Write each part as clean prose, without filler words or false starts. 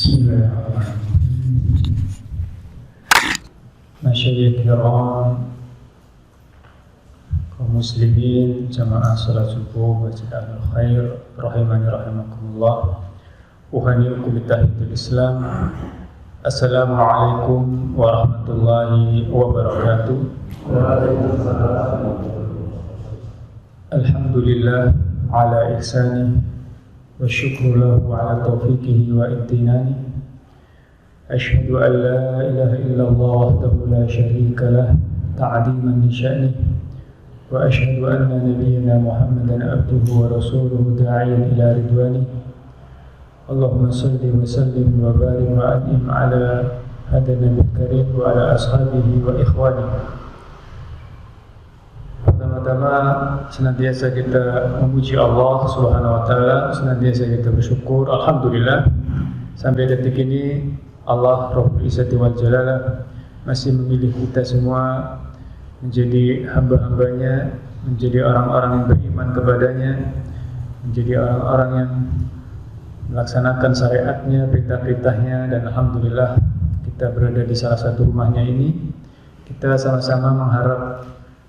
Bismillahirrahmanirrahim. Masyayikh kiram, kaum muslimin, jamaah salat subuh, masjid al-khair, rahimani rahimakumullah. Uhaniukum bitahiyatul Islam. Assalamualaikum warahmatullahi wabarakatuh. Alhamdulillah ala ihsanih wa syukru lahu ala taufiqihi wa imtinani. Asyhadu an la ilaha illallah wahdahu la syarika lah ta'ziman li sya'nih, wa asyhadu anna nabiyyana Muhammadan abduhu wa rasuluhu da'iyan ila ridwani. Allahumma salli wa sallim wa barik wa an'im ala hadha nabiy karim wa ala ashabihi wa ikhwani. Pertama-tama senantiasa kita memuji Allah Subhanahu wa taala, senantiasa kita bersyukur, alhamdulillah sampai detik ini Allah Rabbul Izzati wal Jalalah masih memilih kita semua menjadi hamba-hambanya, menjadi orang-orang yang beriman kepadanya, menjadi orang-orang yang melaksanakan syariatnya, perintah-perintahnya, dan alhamdulillah kita berada di salah satu rumahnya ini. Kita sama-sama mengharap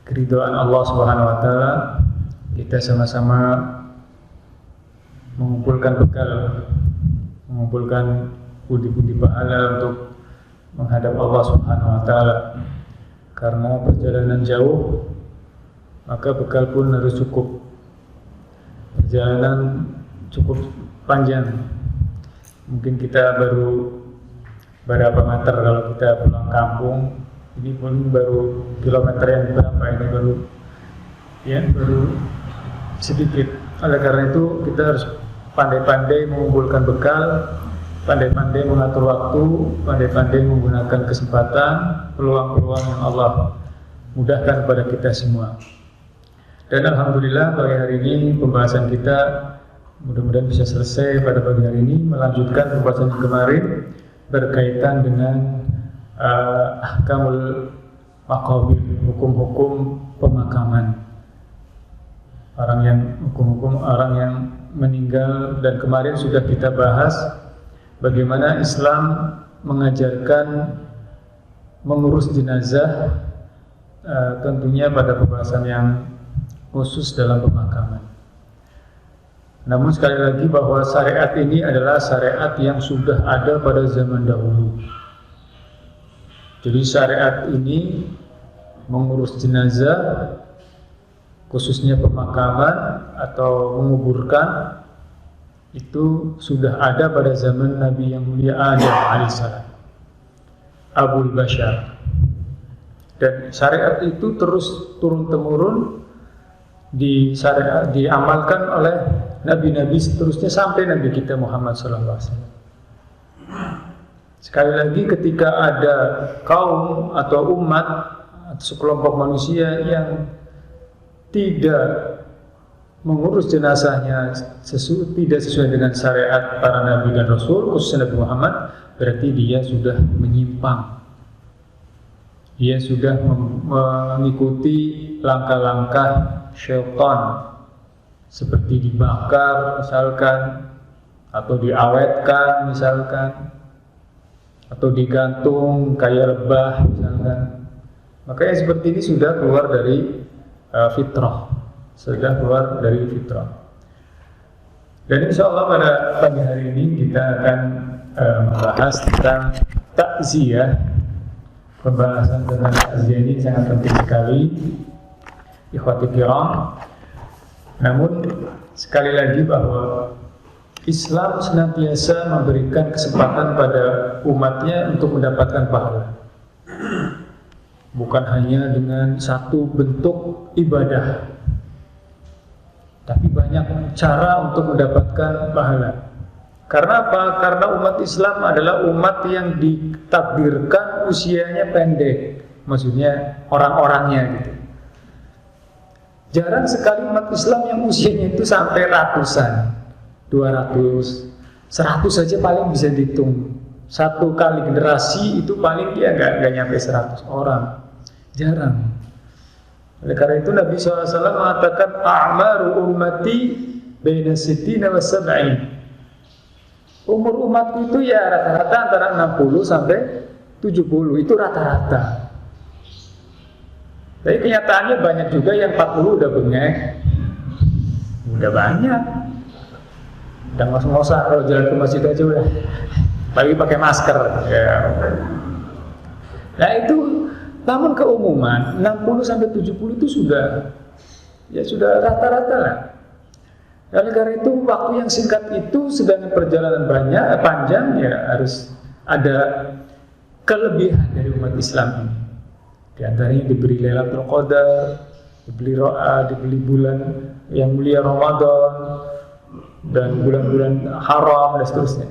keridhaan Allah Subhanahu wa taala. Kita sama-sama mengumpulkan bekal, mengumpulkan pundi-pundi pahala untuk menghadap Allah Subhanahu wa taala. Karena perjalanan jauh, maka bekal pun harus cukup. Perjalanan cukup panjang. Mungkin kita baru berapa meter kalau kita pulang kampung. Ini pun baru kilometer yang berapa ini, baru sedikit. Oleh karena itu kita harus pandai-pandai mengumpulkan bekal, pandai-pandai mengatur waktu, pandai-pandai menggunakan kesempatan, peluang-peluang yang Allah mudahkan kepada kita semua. Dan alhamdulillah pagi hari ini pembahasan kita mudah-mudahan bisa selesai pada pagi hari ini, melanjutkan pembahasan yang kemarin berkaitan dengan ahkamul maqabir, hukum-hukum pemakaman. Hukum-hukum orang yang meninggal, dan kemarin sudah kita bahas bagaimana Islam mengajarkan mengurus jenazah, tentunya pada pembahasan yang khusus dalam pemakaman. Namun sekali lagi bahwa syariat ini adalah syariat yang sudah ada pada zaman dahulu. Jadi syariat ini mengurus jenazah, khususnya pemakaman atau menguburkan, itu sudah ada pada zaman Nabi yang mulia Adam alaihissalam, Abul Bashar. Dan syariat itu terus turun-temurun diamalkan oleh nabi-nabi seterusnya sampai Nabi kita Muhammad sallallahu alaihi wasallam. Sekali lagi, ketika ada kaum atau umat atau sekelompok manusia yang tidak mengurus jenazahnya tidak sesuai dengan syariat para nabi dan rasul, khususnya Nabi Muhammad, berarti dia sudah menyimpang. Dia sudah mengikuti langkah-langkah syaitan, seperti dibakar misalkan, atau diawetkan misalkan, atau digantung kayak lebah misalkan. Makanya seperti ini sudah keluar dari fitrah, Dan insya Allah pada pagi hari ini kita akan membahas tentang takziah. Pembahasan tentang takziah ini sangat penting sekali, ikhwati kiram. Namun sekali lagi bahwa Islam senantiasa memberikan kesempatan pada umatnya untuk mendapatkan pahala. Bukan hanya dengan satu bentuk ibadah, tapi banyak cara untuk mendapatkan pahala. Karena apa? Karena umat Islam adalah umat yang ditakdirkan usianya pendek. Maksudnya orang-orangnya gitu. Jarang sekali umat Islam yang usianya itu sampai ratusan, 200, 100 saja paling bisa dihitung. Satu kali generasi itu paling dia nggak nyampe 100 orang. Jarang. Oleh karena itu Nabi SAW mengatakan a'maru ummati baina sittina wa sab'in. Umur umatku itu ya rata-rata antara 60 sampai 70, itu rata-rata. Tapi kenyataannya banyak juga yang 40 udah bengek. Udah banyak. Udah ngos-ngosan kalau jalan ke masjid aja udah. Lagi pakai masker ya. Nah itu, namun keumuman 60 sampai 70 itu sudah rata-rata lah. Oleh karena itu waktu yang singkat itu sedangkan perjalanan panjang ya harus ada kelebihan dari umat Islam ini. Di antaranya diberi Lailatul Qadar, diberi bulan yang mulia Ramadan dan bulan-bulan haram dan seterusnya.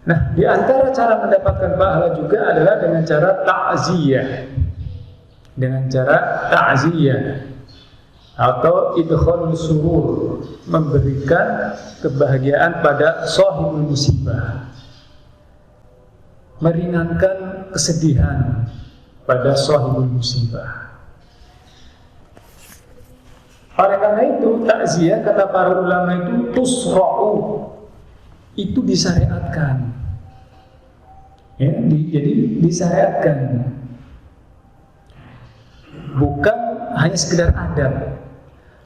Nah, di antara cara mendapatkan pahala juga adalah dengan cara ta'ziyah. Dengan cara ta'ziyah atau idkhal surur, memberikan kebahagiaan pada sahibul musibah. Meringankan kesedihan pada sahibul musibah. Oleh karena itu, takziah kata para ulama itu tusra'u, itu disyariatkan. Ya, jadi disyariatkan. Bukan hanya sekedar adat.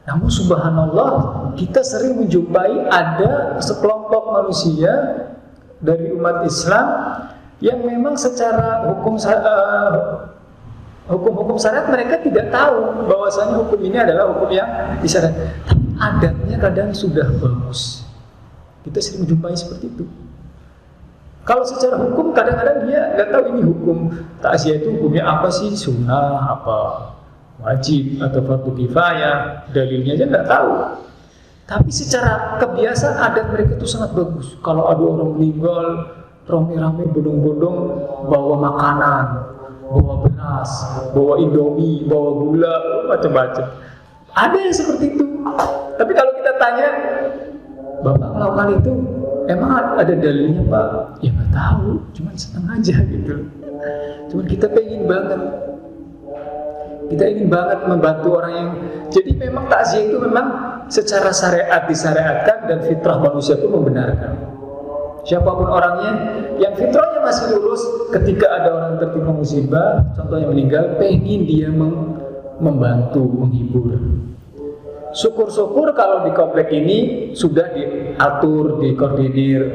Namun subhanallah, kita sering menjumpai ada sekelompok manusia dari umat Islam yang memang secara hukum syariat mereka tidak tahu bahwasanya hukum ini adalah hukum yang disyariatkan. Tapi adatnya kadang sudah bagus. Kita sering menjumpai seperti itu. Kalau secara hukum kadang-kadang dia nggak tahu ini hukum takziah itu hukumnya apa sih, sunnah, apa wajib atau fardu kifayah, dalilnya aja nggak tahu. Tapi secara kebiasaan adat mereka itu sangat bagus. Kalau ada orang meninggal, rame-rame bodong-bodong bawa makanan, bawa beras, bawa indomie, bawa gula, macam-macam. Ada yang seperti itu. Tapi kalau kita tanya, Bapak melakukan itu, emang ada dalilnya Pak? Ya nggak tahu, cuma senang aja gitu. Cuma kita pengen banget. Kita ingin banget membantu orang yang. Jadi memang takziah itu memang secara syariat disyariatkan dan fitrah manusia itu membenarkan. Siapapun orangnya, yang fitrahnya masih lurus, ketika ada orang tertimpa musibah, contohnya meninggal, pengen dia membantu, menghibur. Syukur-syukur kalau di komplek ini sudah diatur, dikoordinir,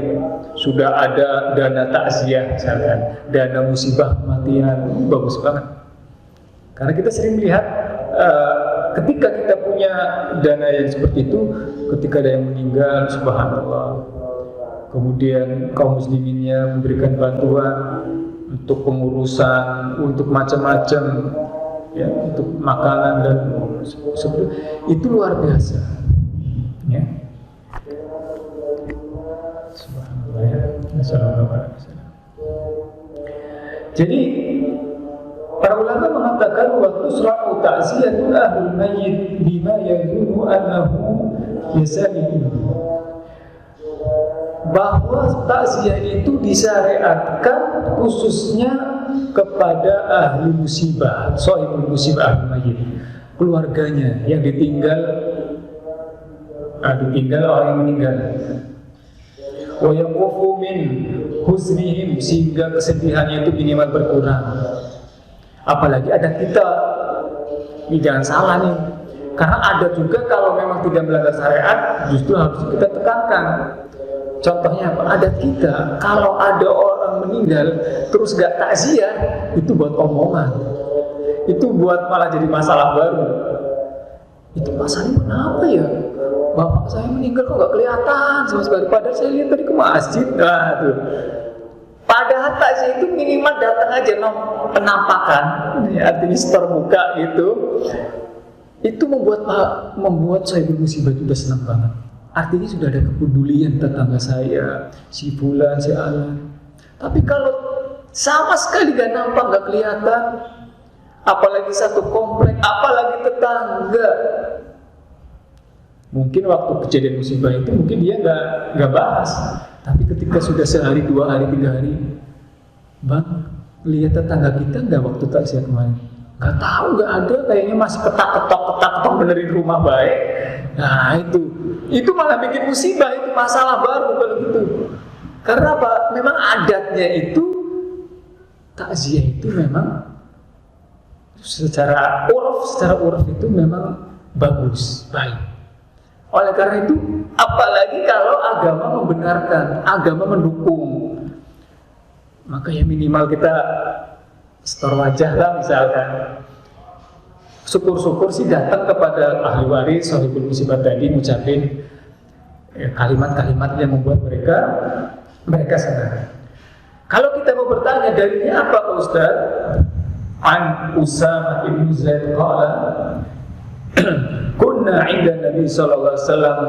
sudah ada dana takziah, misalkan dana musibah kematian, bagus banget. Karena kita sering melihat ketika kita punya dana yang seperti itu, ketika ada yang meninggal, subhanallah, kemudian kaum musliminnya memberikan bantuan untuk pengurusan, untuk macam-macam, ya, untuk makanan dan seperti itu luar biasa. Ya. Subhanallah ya. Jadi para ulama mengatakan waktu surah ta'ziyatul ahlul mayyit bima yadhunnu annahu yasalihu, bahwa takziah itu disyariatkan khususnya kepada ahli musibah, sahibul musibah ahli mayyit, keluarganya yang ditinggal orang yang meninggal. Wa yaqufu min husnihim, sehingga kesedihannya itu minimal berkurang. Apalagi ada kita, ini jangan salah nih, karena ada juga kalau memang tidak melanggar syariat justru harus kita tekankan. Contohnya apa? Adat kita, kalau ada orang meninggal terus gak takziah, itu buat omongan, itu buat malah jadi masalah baru. Itu masalahnya kenapa ya? Bapak saya meninggal kok gak kelihatan sama sekali, padahal saya lihat tadi ke masjid. Nah tuh, padahal takziah itu minimal datang aja penampakan, artinya setor muka gitu. Itu membuat saya bermusibah sudah senang banget. Artinya sudah ada kepedulian tetangga saya, si fulan, si alan. Tapi kalau sama sekali gak nampak, gak kelihatan, apalagi satu komplek, apalagi tetangga, mungkin waktu kejadian musibah itu mungkin dia gak bahas. Tapi ketika sudah sehari, 2 hari, 3 hari, Bang, lihat tetangga kita gak waktu takziah kemarin? Gak tahu, gak ada, kayaknya masih ketak-ketok benerin rumah baik. Nah itu malah bikin musibah, itu masalah baru kalau gitu. Karena apa? Memang adatnya itu takziah itu memang secara uruf itu memang bagus, baik. Oleh karena itu, apalagi kalau agama membenarkan, agama mendukung, maka ya minimal kita setor wajah lah misalkan. Syukur-syukur sih datang kepada ahli waris, sahibul musibah tadi ngucapin kalimat-kalimat yang membuat mereka senang. Kalau kita mau bertanya dalilnya apa Pak Ustaz? An Usamah bin Zaid qala kunna 'inda Nabi sallallahu alaihi wasallam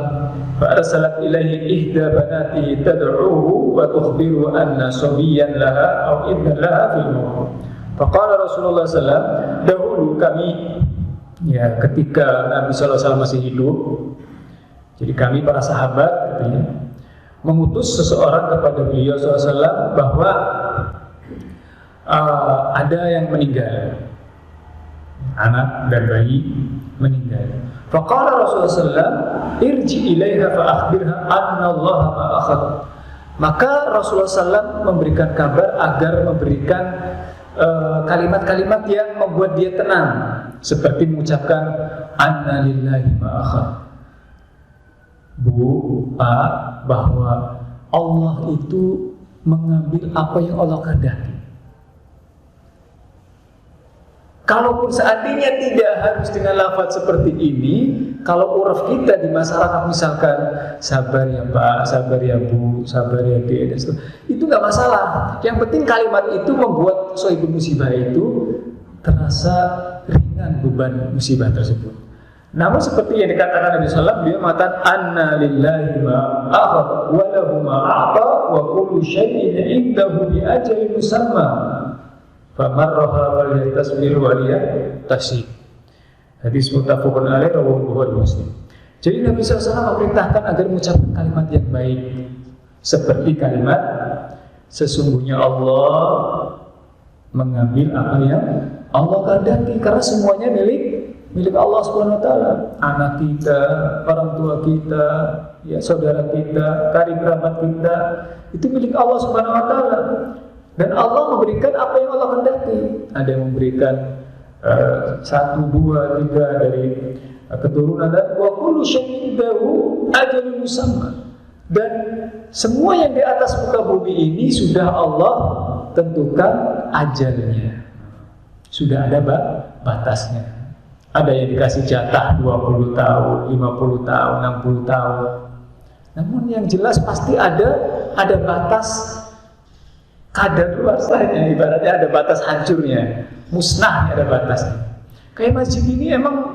fa arsalat ilaihi ihda banatihi tad'uhu wa tukhbiru anna sabiyan laha aw ibnan laha fil maut. Faqala Rasulullah sallallahu alaihi wasallam, dahulu kami ketika Nabi sallallahu alaihi wasallam masih hidup, jadi kami para sahabat katanya mengutus seseorang kepada beliau SAW bahwa ada yang meninggal, anak dan bayi meninggal. Faqala Rasulullah SAW, irji ilaiha fa akhbirha anna Allah ma akhad. Maka Rasulullah SAW memberikan kabar agar memberikan kalimat-kalimat yang membuat dia tenang, seperti mengucapkan anna lillahi ma akhad. Bu, Pak, bahwa Allah itu mengambil apa yang Allah kehendaki. Kalaupun seandainya tidak harus dengan lafaz seperti ini, kalau uruf kita di masyarakat misalkan sabar ya Pak, sabar ya Bu, sabar ya Dek, itu nggak masalah. Yang penting kalimat itu membuat sahibul musibah itu terasa ringan beban musibah tersebut. Namun seperti yang dikatakan Nabi SAW, beliau mengatakan anna lillahi ma akhad wa lahu ma a'ta wa kullu syai'in 'indahu bi ajalin musamma famarraha falyatasbir wa liyahtasib. Hadis muttafaqun alaih rawahu Bukhari Muslim. Jadi Nabi SAW memerintahkan agar mengucapkan kalimat yang baik, seperti kalimat sesungguhnya Allah mengambil apa yang Allah kehendaki, karena semuanya milik Allah Subhanahu wa taala. Anak kita, orang tua kita, ya saudara kita, karib kerabat kita, itu milik Allah Subhanahu wa taala. Dan Allah memberikan apa yang Allah kehendaki. Ada yang memberikan 1, 2, 3 dari keturunan, dan wa kullu syai'in dahu ajalun musamma. Dan semua yang di atas muka bumi ini sudah Allah tentukan ajalnya. Sudah ada batasnya. Ada yang dikasih jatah 20 tahun, 50 tahun, 60 tahun. Namun yang jelas pasti ada batas kadar luarsanya, ibaratnya ada batas hancurnya, musnahnya ada batasnya. Kayak masjid ini emang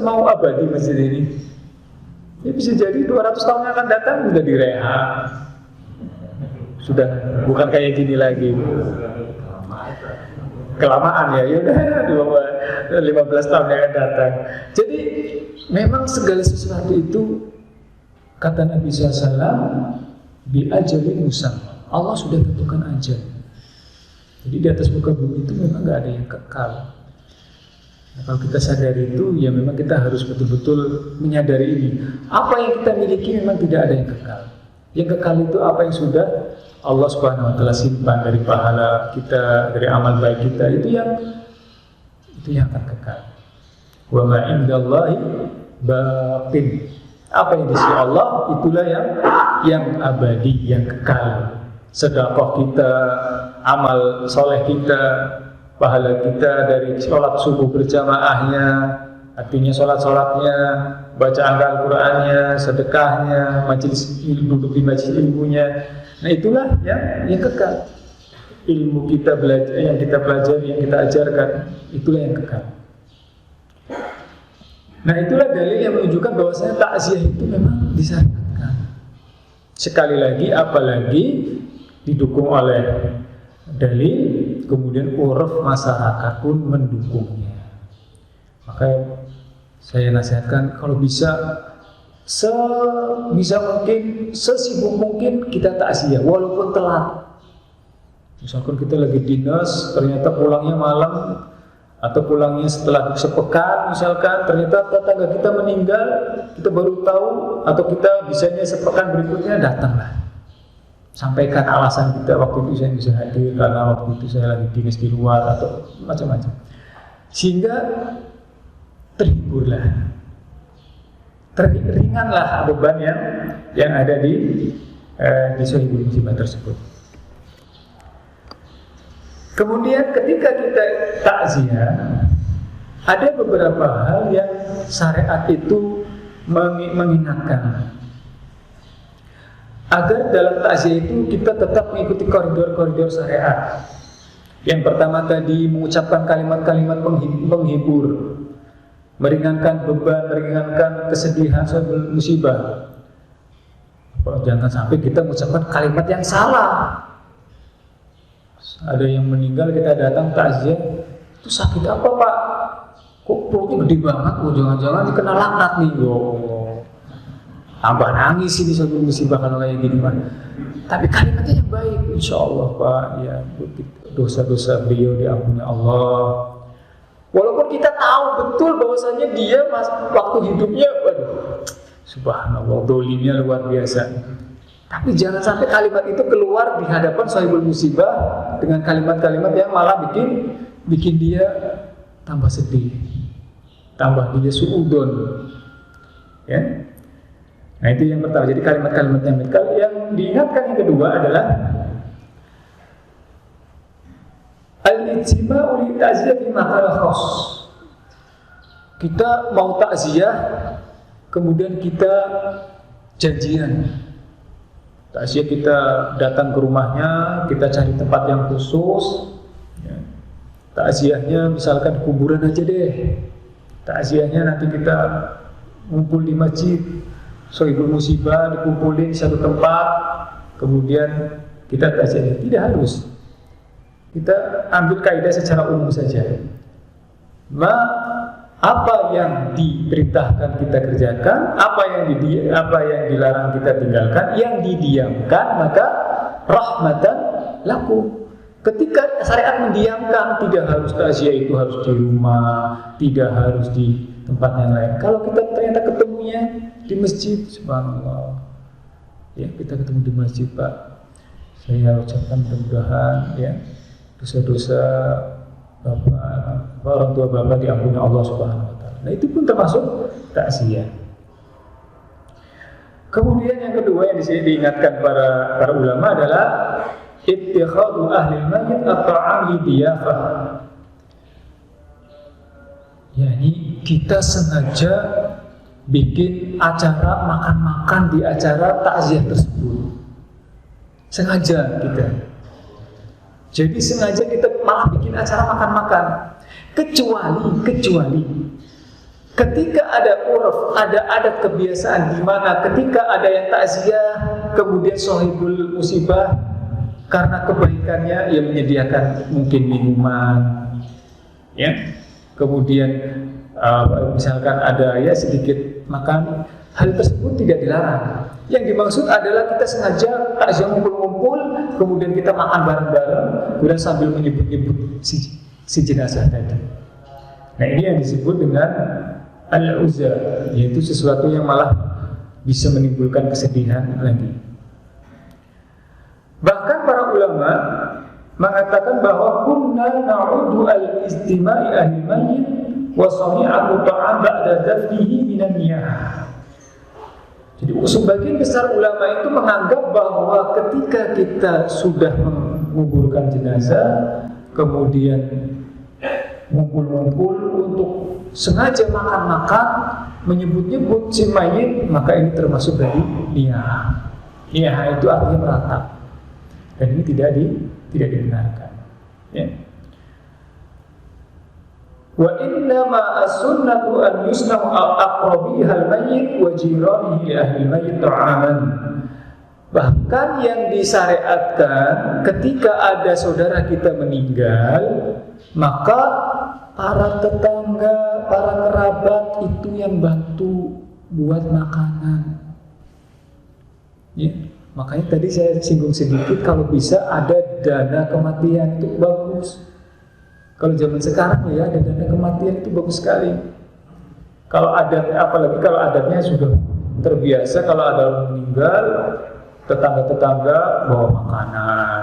mau abadi masjid ini. Ya bisa jadi 200 tahun yang akan datang sudah direhab. Sudah bukan kayak gini lagi. Kelamaan ya, udah 15 tahun yang akan datang. Jadi memang segala sesuatu itu kata Nabi SAW bi ajalin musamma. Allah sudah tentukan ajal. Jadi di atas muka bumi itu memang nggak ada yang kekal. Nah, kalau kita sadari itu, ya memang kita harus betul-betul menyadari ini. Apa yang kita miliki memang tidak ada yang kekal. Yang kekal itu apa yang sudah Allah Subhanahu wa taala simpan dari pahala kita, dari amal baik kita, itu yang akan kekal. Wa ma indallahi baqin. Apa yang di sisi Allah itulah yang abadi, yang kekal. Sedekah kita, amal soleh kita, pahala kita dari sholat subuh berjamaahnya, artinya sholat-sholatnya, bacaan Al-Qur'annya, sedekahnya, majelis duduk di majelis ilmunya. Nah itulah yang kekal. Ilmu kita belajar, yang kita pelajari, yang kita ajarkan, itulah yang kekal. Nah itulah dalil yang menunjukkan bahwasanya takziah itu memang disyariatkan. Sekali lagi, apalagi didukung oleh dalil, kemudian uruf masyarakat pun mendukungnya. Maka saya nasihatkan kalau bisa sebisa mungkin, sesibuk mungkin kita takziah walaupun telat. Misalkan kita lagi dinas, ternyata pulangnya malam, atau pulangnya setelah sepekan, misalkan ternyata tetangga kita meninggal, kita baru tahu, atau kita bisanya sepekan berikutnya, datanglah. sampaikan alasan kita waktu itu saya bisa hadir karena waktu itu saya lagi dinas di luar atau macam-macam, sehingga terhiburlah, ringanlah beban yang ada di Sohibul Musibah tersebut. Kemudian ketika kita takziah, ada beberapa hal yang syariat itu mengingatkan agar dalam takziah itu kita tetap mengikuti koridor-koridor syariat. Yang pertama tadi mengucapkan kalimat-kalimat penghibur, meringankan beban, meringankan kesedihan sohibul musibah. Jangan sampai kita mengucapkan kalimat yang salah. Ada yang meninggal, kita datang takziah, itu sakit apa Pak? Kok perutnya gede banget? Oh, jangan-jangan dikena laknat nih. Oh, tambah nangis ini sohibul musibah kalau kayak gini Pak. Tapi kalimatnya yang baik, insya Allah Pak, ya dosa-dosa beliau diampuni Allah. Walaupun kita tahu betul bahwasanya dia waktu hidupnya, waduh, subhanallah, dolimnya luar biasa. Tapi jangan sampai kalimat itu keluar di hadapan sohibul musibah dengan kalimat-kalimat yang malah bikin dia tambah sedih, tambah dia suudon, ya. Nah itu yang pertama. Jadi kalimat-kalimat yang diingatkan yang kedua adalah al-ijtima'u li ta'ziyah fi maqal khas. Kita mau takziah, kemudian kita janjian. Takziah kita datang ke rumahnya, kita cari tempat yang khusus. Ya. Takziahnya misalkan kuburan aja deh. Takziahnya nanti kita ngumpul di masjid, sohibul musibah dikumpulin di satu tempat, kemudian kita takziah. Tidak harus. Kita ambil kaidah secara umum saja. Apa yang diperintahkan kita kerjakan, apa yang dilarang kita tinggalkan, yang didiamkan maka rahmatan laku. Ketika syariat mendiamkan, tidak harus takziah itu harus di rumah, tidak harus di tempat yang lain. Kalau kita ternyata ketemunya di masjid, subhanallah, ya kita ketemu di masjid Pak, saya ucapkan mudah-mudahan ya dosa-dosa orang tua bapak diampuni Allah Subhanahu wa taala. Nah, itu pun termasuk takziah. Kemudian yang kedua yang disini diingatkan para ulama adalah ittikhadu ahli al-mayyit at-ta'am li diyafah. Yani kita sengaja bikin acara makan-makan di acara takziah tersebut. Sengaja kita. Jadi sengaja kita malah bikin acara makan-makan. Kecuali ketika ada uruf, ada adat kebiasaan di mana ketika ada yang takziah, kemudian sohibul musibah karena kebaikannya ia menyediakan mungkin minuman, ya. Kemudian misalkan ada ya sedikit makan, hal tersebut tidak dilarang. Yang dimaksud adalah kita sengaja takziah ngumpul-ngumpul, kemudian kita makan bareng-bareng, kemudian sambil menyebut-nyebut si jenazah tadi. Nah ini yang disebut dengan al-uzza, yaitu sesuatu yang malah bisa menimbulkan kesedihan lagi. Bahkan para ulama mengatakan bahwa kunna na'udu al-istima'i ahli mayyit wa sami'atu ta'am ba'da dafnihi minan niyah. Jadi sebagian besar ulama itu menganggap bahwa ketika kita sudah menguburkan jenazah, kemudian ngumpul-ngumpul untuk sengaja makan-makan, menyebut-nyebut si mayit, maka ini termasuk dari niyah. Niyah itu artinya meratap, dan ini tidak dibenarkan. Ya. Wa innama as-sunnatu an yusna'u aqrabiha al-mayyit wa jiranihi li ahli al-mayyit ta'aman. Bahkan yang disyariatkan ketika ada saudara kita meninggal, maka para tetangga, para kerabat itu yang bantu buat makanan. Ya, makanya tadi saya singgung sedikit, kalau bisa ada dana kematian itu bagus. Kalau zaman sekarang ya ada dana kematian itu bagus sekali. Kalau adatnya, apalagi kalau adatnya sudah terbiasa, kalau ada orang meninggal tetangga-tetangga bawa makanan,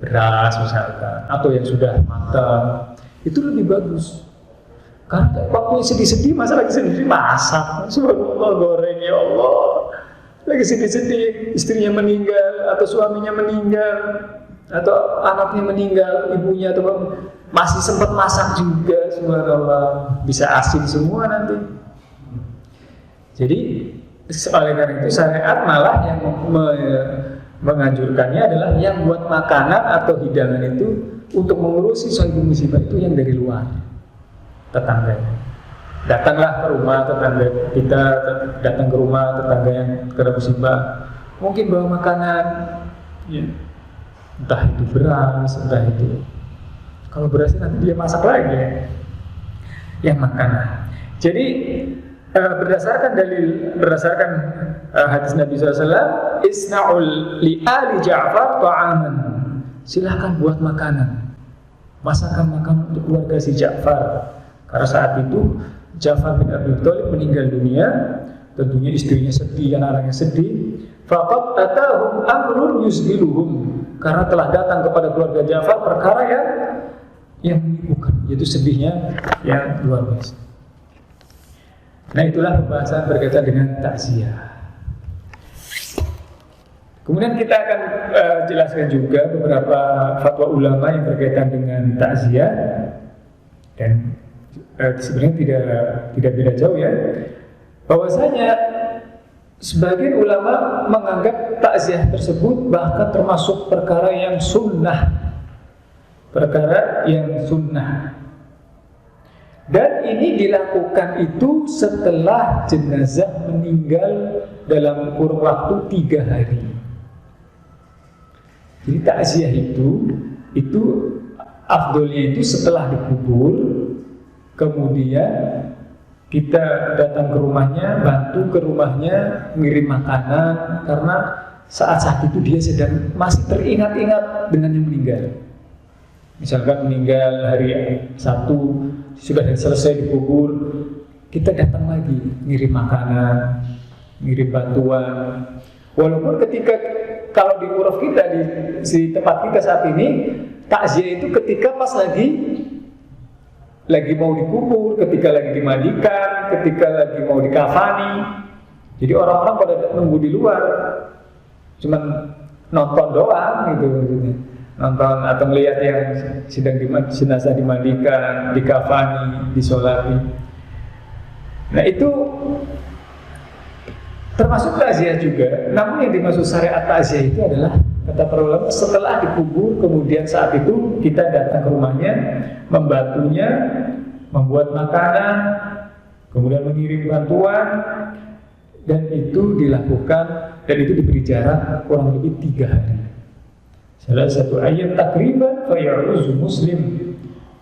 beras misalkan, atau yang sudah matang, itu lebih bagus. Karena waktu sedih-sedih, masa lagi sedih masak, subhanallah, goreng, ya Allah. Lagi sedih-sedih, istrinya meninggal, atau suaminya meninggal, atau anaknya meninggal, ibunya atau masih sempat masak juga, subhanallah, bisa asin semua nanti. Jadi oleh karena itu syariat malah yang menganjurkannya adalah yang buat makanan atau hidangan itu untuk mengurusi sahibul musibah itu yang dari luar, tetangganya. Datanglah ke rumah tetangga kita, datang ke rumah tetangga yang kena musibah, mungkin bawa makanan, ya. Entah itu beras, entah itu, kalau berasnya nanti dia masak lagi ya, yang makanan. Jadi berdasarkan hadis Nabi SAW, isna'ul li ali Ja'far ta'aman, silahkan buat makanan, masakan makanan untuk keluarga si Ja'far. Karena saat itu Ja'far bin Abi Thalib meninggal dunia, tentunya istrinya sedih, anak-anaknya sedih. Faqad atahum amrun yusdiluhum, karena telah datang kepada keluarga Ja'far perkara yang menyibukkan, yaitu sedihnya yang luar biasa. Nah, itulah pembahasan berkaitan dengan takziah. Kemudian kita akan jelaskan juga beberapa fatwa ulama yang berkaitan dengan takziah, dan sebenarnya tidak beda jauh ya. Bahwasanya sebagian ulama menganggap takziah tersebut bahkan termasuk perkara yang sunnah, dan ini dilakukan itu setelah jenazah meninggal dalam kurun waktu 3 hari. Jadi takziah itu afdolnya itu setelah dikubur, kemudian kita datang ke rumahnya, bantu ke rumahnya, ngirim makanan, karena saat itu dia masih teringat-ingat dengan yang meninggal. Misalkan meninggal hari Sabtu, sudah selesai dikubur, kita datang lagi, ngirim makanan, ngirim bantuan. Walaupun kalau di uruf kita, di tempat kita saat ini, takziah itu ketika pas lagi mau dikubur, ketika lagi dimandikan, ketika lagi mau dikafani. Jadi orang-orang pada nunggu di luar, cuman nonton doang gitu maksudnya. Nonton atau melihat yang sedang jenazah dimandikan, dikafani, disolati. Nah, itu termasuk takziah juga. Namun yang dimaksud syariat takziah itu adalah, kata para ulama, setelah dikubur, kemudian saat itu kita datang ke rumahnya, membantunya, membuat makanan, kemudian mengirim bantuan, dan itu dilakukan, dan itu diberi jarak kurang lebih 3 hari. Salah satu ayat takriban faya'uzu muslim,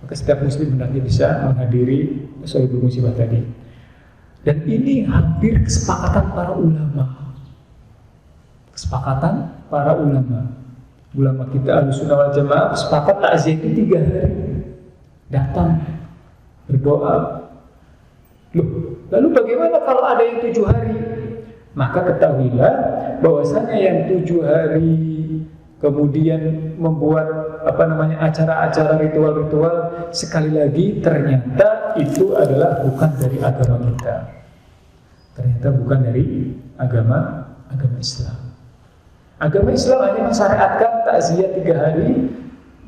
maka setiap muslim hendaknya bisa menghadiri sahibul musibah tadi. Dan ini hampir kesepakatan para ulama. Ulama kita Ahlussunnah wal Jamaah sepakat takziah itu 3 hari. Datang, berdoa. Lalu bagaimana kalau ada yang 7 hari? Maka ketahuilah bahwasanya yang 7 hari kemudian membuat acara-acara ritual-ritual, sekali lagi ternyata itu adalah bukan dari agama kita. Ternyata bukan dari agama Islam. Agama Islam hanya mensyariatkan takziah 3 hari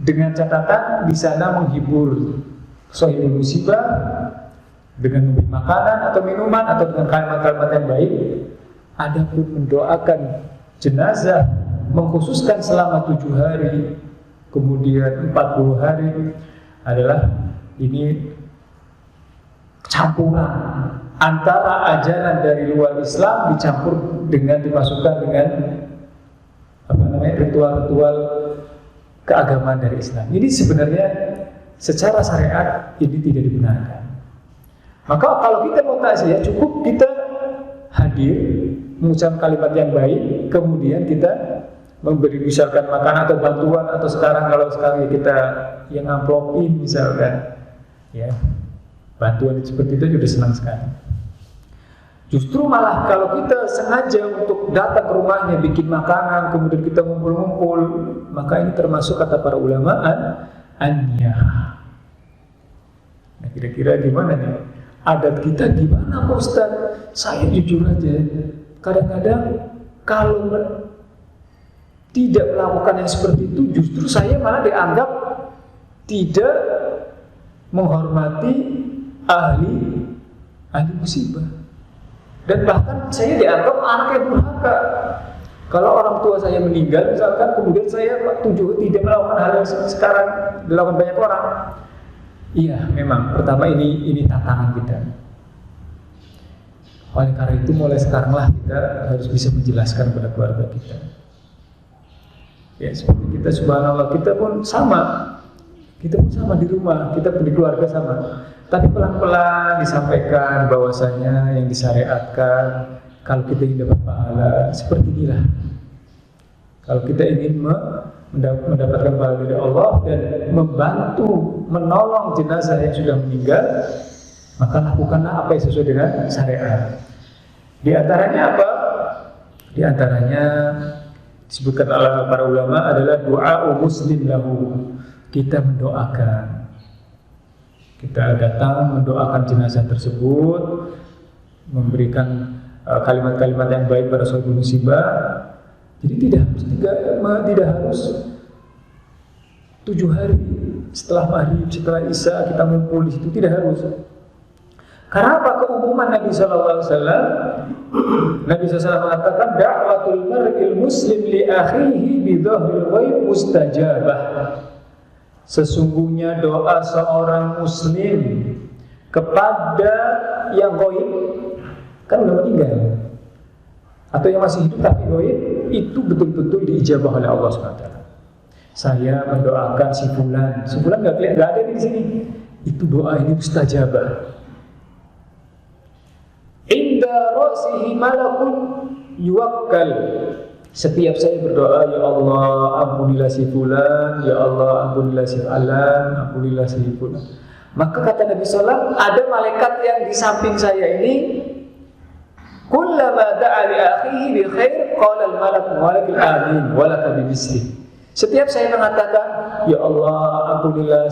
dengan catatan di sana menghibur sahibul musibah dengan memberi makanan atau minuman atau dengan kalimat-kalimat yang baik. Adapun mendoakan jenazah, mengkhususkan selama 7 hari, kemudian 40 hari, adalah ini campuran antara ajaran dari luar Islam dicampur dengan dimasukkan dengan ritual-ritual keagamaan dari Islam. Ini sebenarnya secara syariat ini tidak dibenarkan. Maka kalau kita mau takziah, cukup kita hadir, mengucapkan kalimat yang baik, kemudian kita memberi misalkan makanan atau bantuan, atau kalau sekarang kita yang amplopin misalkan, ya, bantuan seperti itu sudah senang sekali. Justru malah kalau kita sengaja untuk datang ke rumahnya, bikin makanan, kemudian kita ngumpul-ngumpul, maka ini termasuk kata para ulama an-niyah. Nah, kira-kira gimana nih? Adat kita gimana Pak Ustaz? Saya jujur aja, kadang-kadang kalau tidak melakukan yang seperti itu, justru saya malah dianggap tidak menghormati ahli musibah. Dan bahkan saya dianggap anak yang durhaka. Kalau orang tua saya meninggal misalkan, kemudian saya tidak melakukan hal yang sekarang dilakukan banyak orang. Iya, memang pertama ini tantangan kita. Oleh karena itu mulai sekaranglah kita harus bisa menjelaskan kepada keluarga kita. Ya, seperti kita subhanallah, kita pun sama. Kita pun sama di rumah, kita pun di keluarga sama. Tapi pelan-pelan disampaikan bahwasanya yang disyariatkan kalau kita ingin dapat pahala seperti inilah. Kalau kita ingin mendapatkan pahala dari Allah dan membantu menolong jenazah yang sudah meninggal, maka lakukanlah apa yang sesuai dengan syariat. Di antaranya apa? Di antaranya disebutkan oleh para ulama adalah doa muslim lahu. Kita mendoakan. Kita datang mendoakan jenazah tersebut, memberikan kalimat-kalimat yang baik pada suatu musibah. Jadi tidak harus 7 hari setelah maghrib, setelah isya kita ngumpul di situ, tidak harus. Karena apa? Keumuman Nabi SAW. Nabi SAW mengatakan da'watul mar'il muslim li akhihi bi dhahril ghaib mustajabah. Sesungguhnya doa seorang muslim kepada yang ghaib, kan udah meninggal atau yang masih hidup tapi ghaib, itu betul-betul diijabah oleh Allah SWT. Saya mendoakan si fulan nggak ada di sini, itu doa ini mustajabah. Inda ra'sihi malakun yuwakkal. Setiap saya berdoa, ya Allah ampunilah si fulan, ya Allah ampunilah si alan, ampunilah si fulan, maka kata Nabi SAW, ada malaikat yang di samping saya ini, kullama da'a li akhihi bi khair qala al malak walakil amin walaka bimisli. Setiap saya mengatakan, ya Allah ampunilah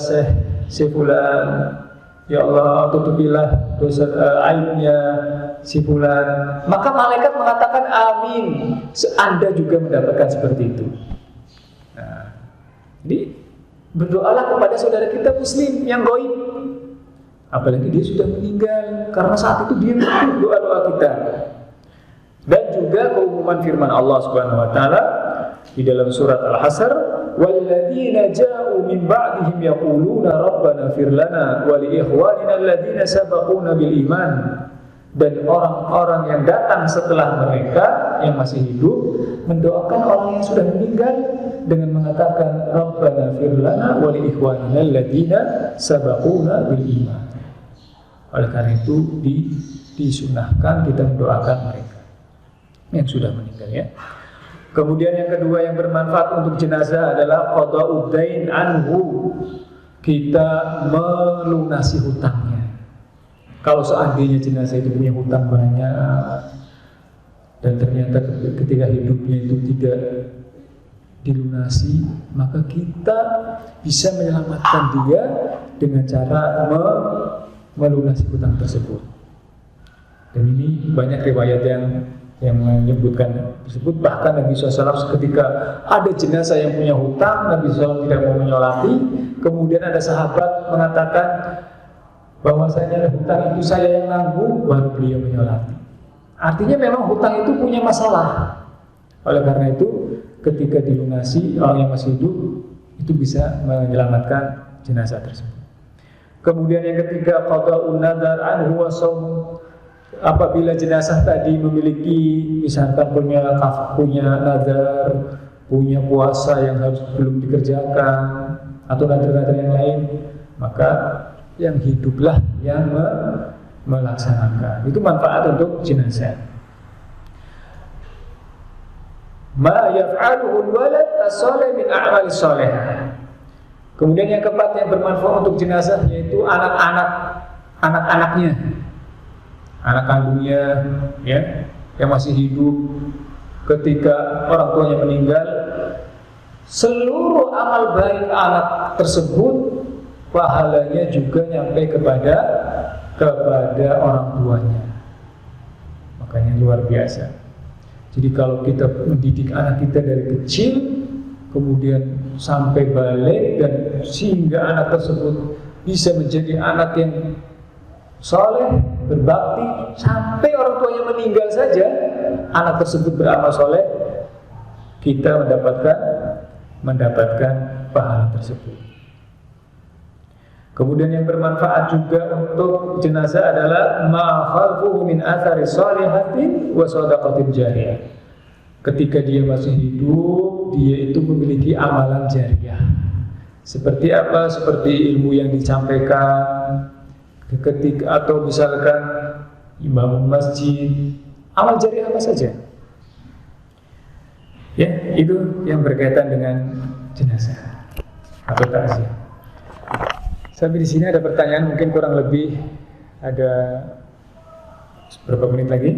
si fulan, ya Allah tutupilah dosa aibnya si fulan, maka malaikat mengatakan amin. Anda juga mendapatkan seperti itu. Nah, jadi berdoalah kepada saudara kita muslim yang gaib, apalagi dia sudah meninggal, karena saat itu dia butuh doa-doa kita. Dan juga keumuman firman Allah Subhanahu wa taala di dalam surat Al-Hasr, walladzina ja'u min ba'dihim yaquluna rabbana fir lana wa li ikhwanina alladzina sabaquna bil iman. Dan orang-orang yang datang setelah mereka yang masih hidup mendoakan orang yang sudah meninggal dengan mengatakan rabbana fir lana wa li ikhwanina alladzina sabaquna bil iman. Oleh karena itu disunahkan kita mendoakan mereka yang sudah meninggal, ya. Kemudian yang kedua yang bermanfaat untuk jenazah adalah qada'ud dain anhu. Kita melunasi hutangnya. Kalau seandainya jenazah itu punya hutang banyak dan ternyata ketika hidupnya itu tidak dilunasi, maka kita bisa menyelamatkan dia dengan cara melunasi hutang tersebut. Dan ini banyak riwayat yang menyebutkan tersebut. Bahkan Nabi SAW ketika ada jenazah yang punya hutang, Nabi SAW tidak mau menyolati. Kemudian ada sahabat mengatakan bahwasanya hutang itu saya yang nanggung, baru beliau menyolati. Artinya memang hutang itu punya masalah. Oleh karena itu ketika dilunasi orang yang masih hidup, itu bisa menyelamatkan jenazah tersebut. Kemudian yang ketiga, qada'un nadar anhu wa shaum. Apabila jenazah tadi memiliki, misalkan punya nadar, punya puasa yang harus belum dikerjakan atau nadar-nadar yang lain, maka yang hiduplah yang melaksanakan. Itu manfaat untuk jenazah. Ma yaf'aluhu al-walad as-salih min a'malis salihah. Kemudian yang keempat yang bermanfaat untuk jenazah yaitu anak-anaknya. anak kandungnya, ya, yang masih hidup, ketika orang tuanya meninggal, seluruh amal baik anak tersebut pahalanya juga nyampe kepada orang tuanya. Makanya luar biasa. Jadi kalau kita mendidik anak kita dari kecil, kemudian sampai balik, dan sehingga anak tersebut bisa menjadi anak yang soleh, berbakti, sampai orang tuanya meninggal saja, anak tersebut beramal soleh, kita mendapatkan pahala tersebut. Kemudian yang bermanfaat juga untuk jenazah adalah ma khalfuhu min athari shalihatin wa shadaqatin jariyah. Ketika dia masih hidup, dia itu memiliki amalan jariah. Seperti apa? Seperti ilmu yang disampaikan ketika, atau misalkan imam masjid, amal jariah apa saja. Ya, itu yang berkaitan dengan jenazah atau takziah. Sampai di sini ada pertanyaan, mungkin kurang lebih ada beberapa menit lagi.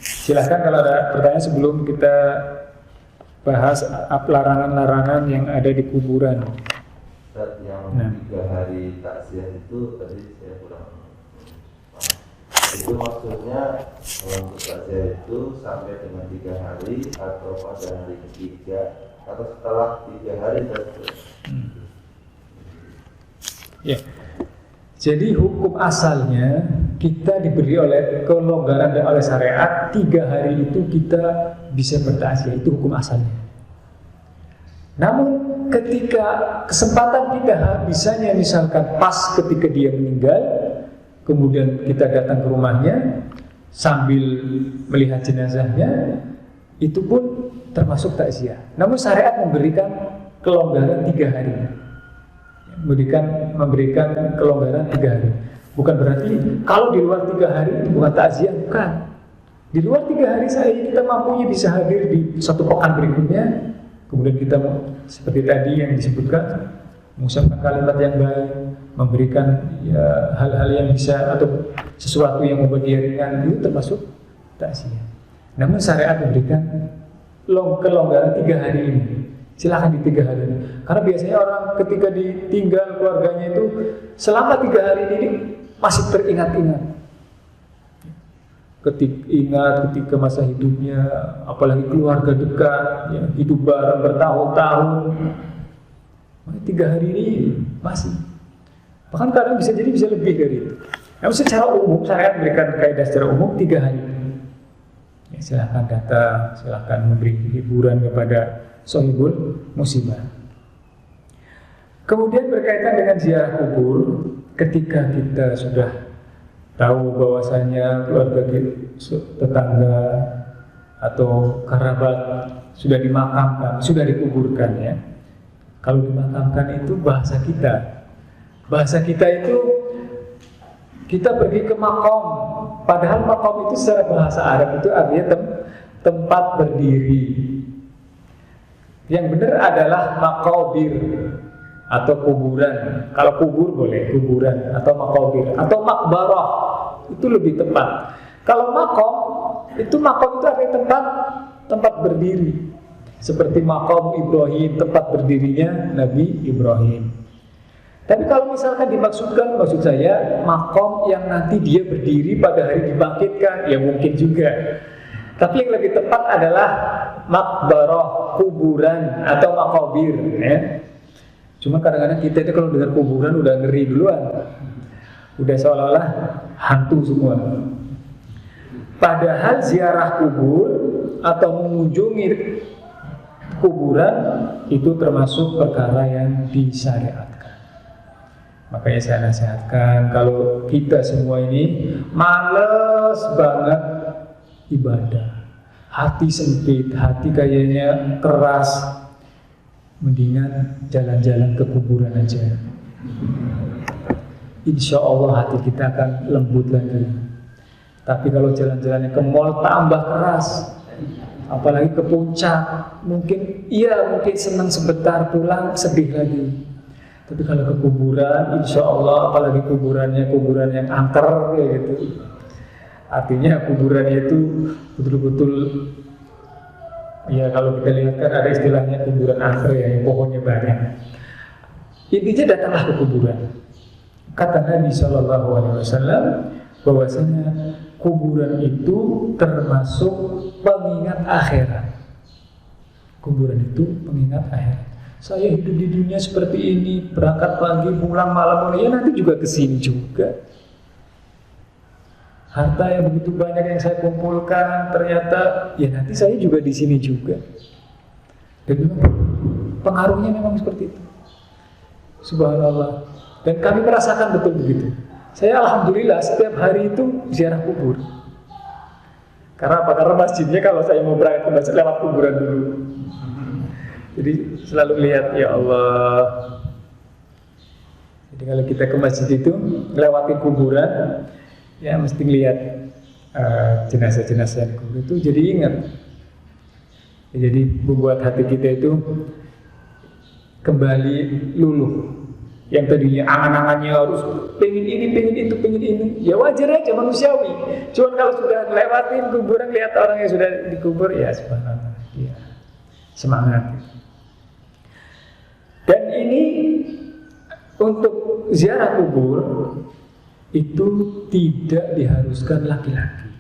Silahkan kalau ada pertanyaan sebelum kita bahas larangan-larangan yang ada di kuburan. Yang 3 hari takziah itu tadi saya kurang paham. Itu maksudnya untuk takziah itu sampai dengan 3 hari atau pada hari ketiga atau setelah 3 hari tersebut. Ya, jadi hukum asalnya kita diberi oleh kelonggaran dan oleh syariat 3 hari itu kita bisa bertakziah, itu hukum asalnya. Namun ketika kesempatan kita habisnya, misalkan pas ketika dia meninggal, kemudian kita datang ke rumahnya sambil melihat jenazahnya, itu pun termasuk takziah. Namun syariat memberikan kelonggaran 3 hari. Memberikan kelonggaran 3 hari. Bukan berarti kalau di luar 3 hari itu bukan takziah, bukan. Di luar 3 hari kita mampunya bisa hadir di satu pekan berikutnya. Kemudian kita seperti tadi yang disebutkan, mengucapkan kalimat yang baik, memberikan ya, hal-hal yang bisa atau sesuatu yang membuat dia ringan, itu termasuk takziah. Namun syariat memberikan kelonggaran 3 hari ini. Silahkan di 3 hari ini. Karena biasanya orang ketika ditinggal keluarganya itu selama 3 hari ini masih teringat-ingat. Ketika masa hidupnya, apalagi keluarga dekat, ya, hidup bareng bertahun-tahun. 3 hari ini masih. Bahkan kadang bisa jadi bisa lebih dari itu. Namun secara umum syariat memberikan kaidah secara umum 3 hari. Ya, silahkan datang, silahkan memberi hiburan kepada sohibul musibah. Kemudian berkaitan dengan ziarah kubur, ketika kita sudah tahu bahwasanya keluarga tetangga atau kerabat sudah dimakamkan, sudah dikuburkan, ya. Kalau dimakamkan itu bahasa kita itu kita pergi ke makom. Padahal makom itu secara bahasa Arab itu artinya tempat berdiri. Yang benar adalah maqabir atau kuburan. Kalau kubur boleh kuburan atau maqabir atau makbarah, itu lebih tepat. Kalau makom itu artinya tempat berdiri. Seperti makom Ibrahim, tempat berdirinya Nabi Ibrahim. Tapi kalau misalkan maksud saya makom yang nanti dia berdiri pada hari dibangkitkan, ya mungkin juga. Tapi yang lebih tepat adalah makbarah, kuburan atau makabir, ya. Cuma kadang-kadang kita itu kalau dengar kuburan udah ngeri duluan, udah seolah-olah hantu semua. Padahal ziarah kubur atau mengunjungi kuburan itu termasuk perkara yang disyariatkan. Makanya saya nasihatkan, kalau kita semua ini males banget ibadah, hati sempit, hati kayaknya keras, mendingan jalan-jalan ke kuburan aja. Insya Allah hati kita akan lembut lagi. Tapi kalau jalan-jalannya ke mall tambah keras, apalagi ke puncak, mungkin senang sebentar, pulang sedih lagi. Tapi kalau ke kuburan, insya Allah, apalagi kuburan yang angker kayak gitu, Artinya kuburannya itu betul-betul, ya kalau kita lihat kan ada istilahnya kuburan angker ya, yang pohonnya banyak. Intinya datanglah ke kuburan. Kata Nabi Shallallahu Alaihi Wasallam bahwasanya kuburan itu termasuk pengingat akhirat. Kuburan itu pengingat akhirat. Saya hidup di dunia seperti ini, berangkat pagi, pulang malam, ya nanti juga kesini juga. Harta yang begitu banyak yang saya kumpulkan, ternyata ya nanti saya juga di sini juga. Dan memang pengaruhnya memang seperti itu. Subhanallah. Dan kami merasakan betul begitu. Saya alhamdulillah setiap hari itu ziarah kubur. Karena apa? Karena masjidnya kalau saya mau berangkat ke masjid lewat kuburan dulu. Jadi selalu lihat, ya Allah. Jadi kalau kita ke masjid itu melewati kuburan, ya mesti lihat jenazah-jenazah di kubur itu, jadi ingat. Ya, jadi membuat hati kita itu kembali luluh. Yang tadinya angan-angannya harus pengen ini, pengen itu, pengen ini, ya wajar aja, manusiawi. Cuman kalau sudah lewatin kuburan, lihat orang yang sudah dikubur, ya subhanallah, ya semangat. Dan ini untuk ziarah kubur itu tidak diharuskan laki-laki.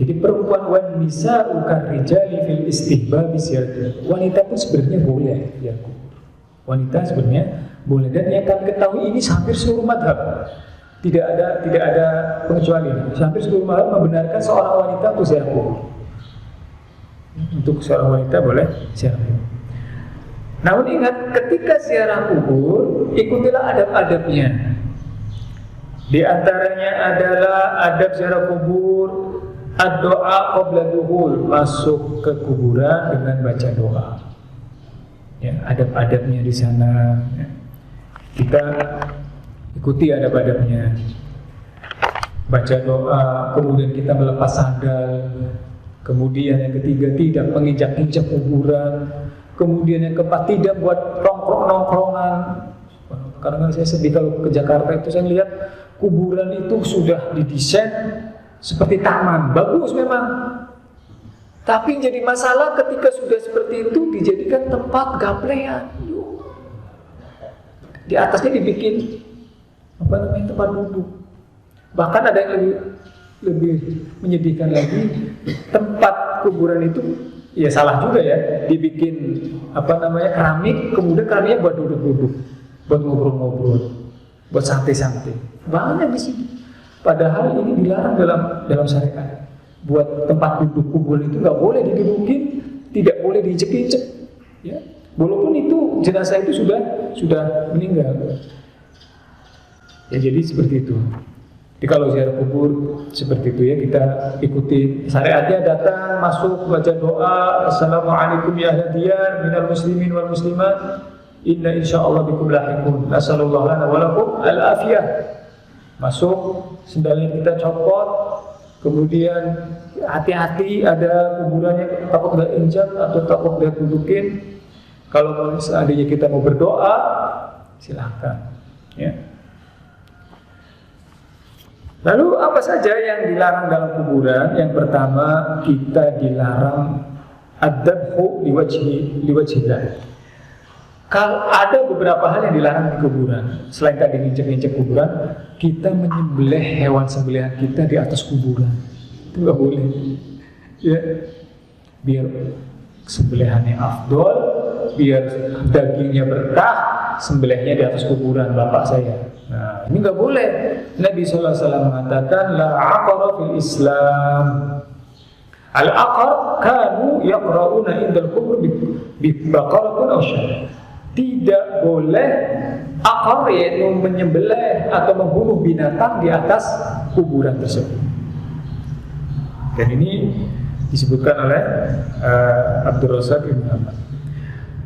Jadi perempuan wanita ukar rijali fil istihbab ziarah. Wanita pun sebenarnya boleh ya kubur. Wanita sebenarnya boleh, dan yang kami ketahui ini hampir seluruh madhab. Tidak ada pengecualian. Hampir seluruh madhab membenarkan seorang wanita untuk ziarah kubur. Untuk seorang wanita boleh ziarah kubur. Namun ingat, ketika ziarah kubur, ikutilah adab-adabnya. Di antaranya adalah adab ziarah kubur, ad-doa qabla dukhul, masuk ke kuburan dengan baca doa. Ya, adab-adabnya di sana. Ya. Kita ikuti adab-adabnya. Baca doa, kemudian kita melepas sandal. Kemudian yang ketiga, tidak menginjak-injak kuburan. Kemudian yang keempat, tidak buat nongkrong-nongkrongan. Karena saya sedih kalau ke Jakarta itu saya lihat kuburan itu sudah didesain seperti taman, bagus memang. Tapi jadi masalah ketika sudah seperti itu dijadikan tempat gaplean. Di atasnya dibikin tempat duduk. Bahkan ada yang lebih menyedihkan lagi, tempat kuburan itu ya salah juga ya, dibikin keramik, kemudian keramiknya buat duduk-duduk, buat ngobrol-ngobrol, buat santai-santai. Banyak di sini. Padahal ini dilarang dalam syariat. Buat tempat duduk kuburan itu nggak boleh didudukin, tidak boleh diinjek-injek. Ya. Walaupun itu jenazah itu sudah meninggal. Ya jadi seperti itu. Jadi kalau ziarah kubur seperti itu ya, kita ikuti syariatnya, datang, masuk, baca doa, assalamualaikum ya ahla diyar minal muslimin wal muslimat, inna insyaallah bikum lahiqun, nasallallahu lana wa lakum al-afiyah. Masuk, sendalnya kita copot, kemudian hati-hati, ada kuburannya takut nggak injak atau takut nggak dudukin. Kalau seandainya kita mau berdoa, silahkan. Ya. Lalu apa saja yang dilarang dalam kuburan? Yang pertama, kita dilarang ad-dabhu liwajhillah. Kalau ada beberapa hal yang dilarang di kuburan, selain tadi nginjek-nginjek kuburan, kita menyembelih hewan sembelihan kita di atas kuburan. Itu nggak boleh. Ya, biar sembelihannya afdol, biar dagingnya berkah, sembelihnya di atas kuburan bapak saya. Nah, ini nggak boleh. Nabi SAW mengatakan, la aqara fil Islam. Al-aqar kanu yaqra'una indal kubur bi baqaratun aw syarah. Tidak boleh aqar, yaitu menyembelih atau membunuh binatang di atas kuburan tersebut. Dan ini disebutkan oleh Abdul Razak Ibn Ahmad.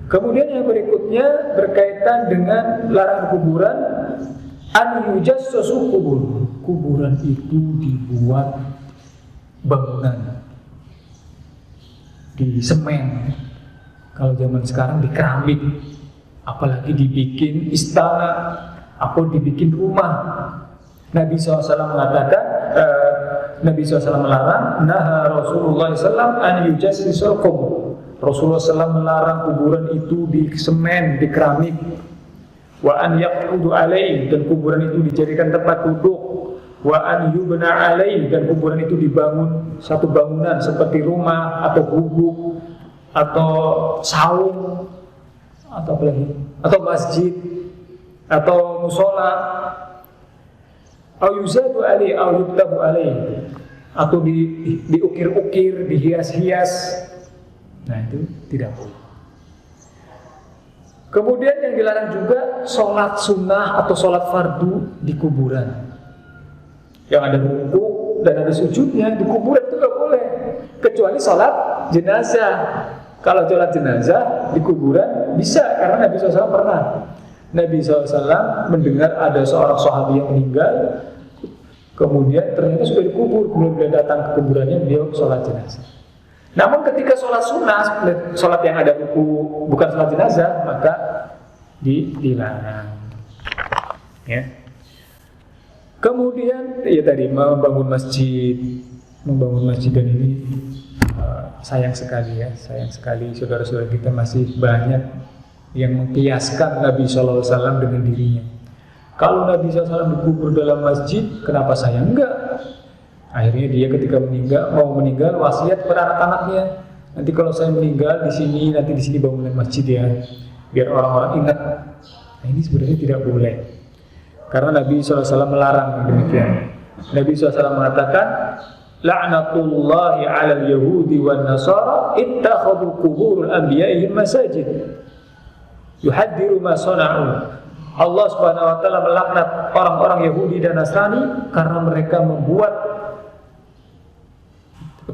Kemudian yang berikutnya berkaitan dengan larangan kuburan, an yujassasu kubur. Kuburan itu dibuat bangunan di semen. Kalau zaman sekarang di keramik, apalagi dibikin istana, apa dibikin rumah. Nabi SAW mengatakan Nabi SAW melarang, naha Rasulullah SAW an yujassisal qubur. Rasulullah SAW melarang kuburan itu di semen, di keramik. Wa an yaqudu alaih, dan kuburan itu dijadikan tempat duduk. Wa an yubna alaih, dan kuburan itu dibangun satu bangunan seperti rumah atau gubuk atau saung atau apa lagi, atau masjid atau musola, au yuzadu alaih au yuktabu alaih, atau diukir-ukir, dihias-hias. Nah, itu tidak boleh. Kemudian yang dilarang juga sholat sunnah atau sholat fardu di kuburan. Yang ada ruku dan ada sujudnya di kuburan itu nggak boleh, kecuali sholat jenazah. Kalau sholat jenazah di kuburan bisa, karena Nabi SAW pernah. Nabi SAW mendengar ada seorang sahabat yang meninggal, kemudian ternyata sudah dikubur. Kemudian beliau datang ke kuburannya, beliau sholat jenazah. Namun ketika sholat sunnah, sholat yang ada ruku, bukan sholat jenazah, maka dilarang. Ya. Kemudian ya tadi membangun masjid dan ini sayang sekali ya, sayang sekali saudara-saudara kita masih banyak yang mengkiaskan Nabi SAW dengan dirinya. Kalau Nabi SAW dikubur dalam masjid, kenapa saya enggak? Akhirnya dia ketika mau meninggal wasiat kepada anak-anaknya, nanti kalau saya meninggal di sini, nanti di sini bangunan masjid ya, biar orang-orang ingat. Nah, ini sebenarnya tidak boleh, karena Nabi SAW melarang demikian. Nabi SAW mengatakan, la'natullahi 'alal yahudi wan nasara ittakhadhu quburul anbiya'ihim masajid yuhaddiru ma sana'u. Allah Subhanahu wa taala melaknat orang-orang Yahudi dan Nasrani karena mereka membuat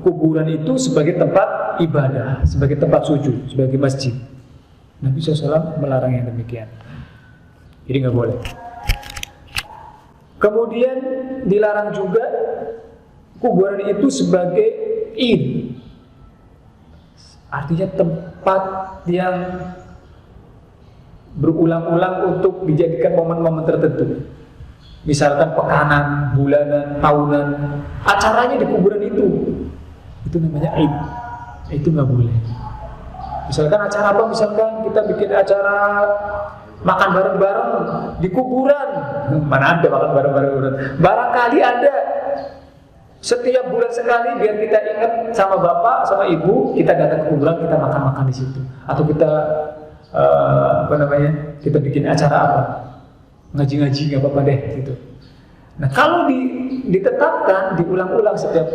kuburan itu sebagai tempat ibadah, sebagai tempat sujud, sebagai masjid. Nabi SAW melarang yang demikian. Jadi nggak boleh. Kemudian dilarang juga kuburan itu sebagai id, artinya tempat yang berulang-ulang untuk dijadikan momen-momen tertentu. Misalkan pekanan, bulanan, tahunan, acaranya di kuburan itu namanya id. Itu nggak boleh. Misalkan acara apa? Misalkan kita bikin acara makan bareng-bareng di kuburan. Mana ada makan bareng-bareng? Barangkali ada. Setiap bulan sekali biar kita ingat sama bapak, sama ibu, kita datang ke kuburan, kita makan-makan di situ. Atau kita kita bikin acara apa? Ngaji-ngaji nggak apa-apa deh gitu. Nah, kalau ditetapkan, diulang-ulang setiap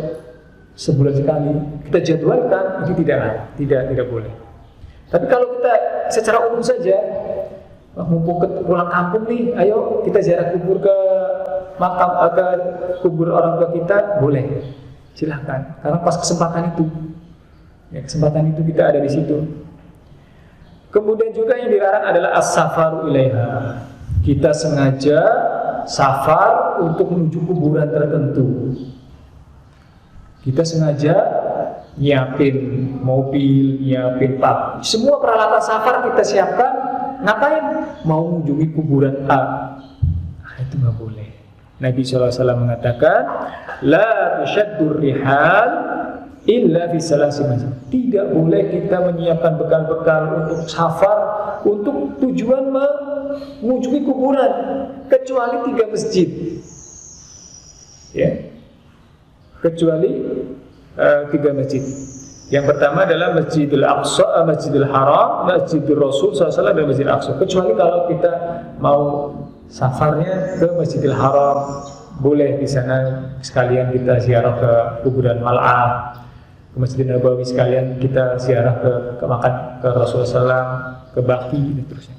sebulan sekali, kita jadwalkan, itu tidak boleh. Tapi kalau kita secara umum saja, mumpung pulang kampung nih, ayo kita ziarah kubur ke makam, ke kubur orang tua kita, boleh, silahkan. Karena pas kesempatan itu, ya, kesempatan itu kita ada di situ. Kemudian juga yang dilarang adalah as-safaru ilaiha. Kita sengaja safar untuk menuju kuburan tertentu. Kita sengaja nyiapin mobil, nyiapin semua peralatan safar kita siapkan. Ngapain? Mau mengunjungi kuburan A. Nah, itu nggak boleh. Nabi SAW mengatakan, la tushaddur rihal illa fi salasi masjid. Tidak boleh kita menyiapkan bekal-bekal untuk safar, untuk tujuan mengunjungi kuburan, kecuali 3 masjid. Ya. Kecuali 3 masjid. Yang pertama adalah Masjidil Aqsa, Masjidil Haram, Masjidil Rasul SAW, dan Masjidil Aqsa. Kecuali kalau kita mau safarnya ke Masjidil Haram, boleh di sana sekalian kita ziarah ke kuburan Mal'ah, ke Masjidil Nabawi sekalian kita ziarah ke makan ke Rasulullah SAW, ke Baqi dan terusnya.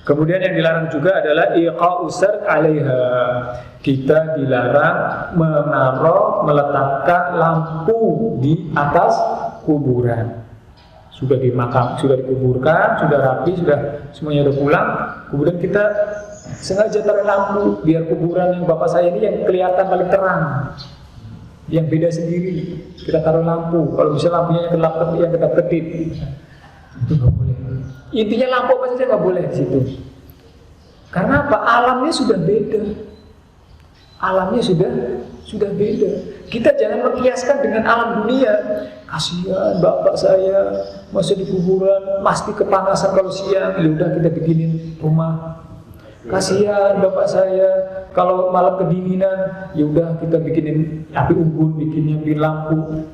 Kemudian yang dilarang juga adalah iqa'u sar 'alaiha. Kita dilarang meletakkan lampu di atas kuburan. Sudah dikuburkan, sudah rapi, sudah semuanya udah pulang, kemudian kita sengaja taruh lampu biar kuburan yang bapak saya ini yang kelihatan paling terang, yang beda sendiri. Kita taruh lampu. Kalau bisa lampunya yang kedap-kedip, itu nggak boleh. Intinya lampu apa saja nggak boleh di situ. Karena apa? Alamnya sudah beda. Alamnya sudah beda. Kita jangan mengkiaskan dengan alam dunia. Kasihan bapak saya masih di kuburan, pasti kepanasan kalau siang. Ya udah kita bikinin rumah. Kasihan bapak saya kalau malam kedinginan, ya udah kita bikinin api unggun, bikinin lampu.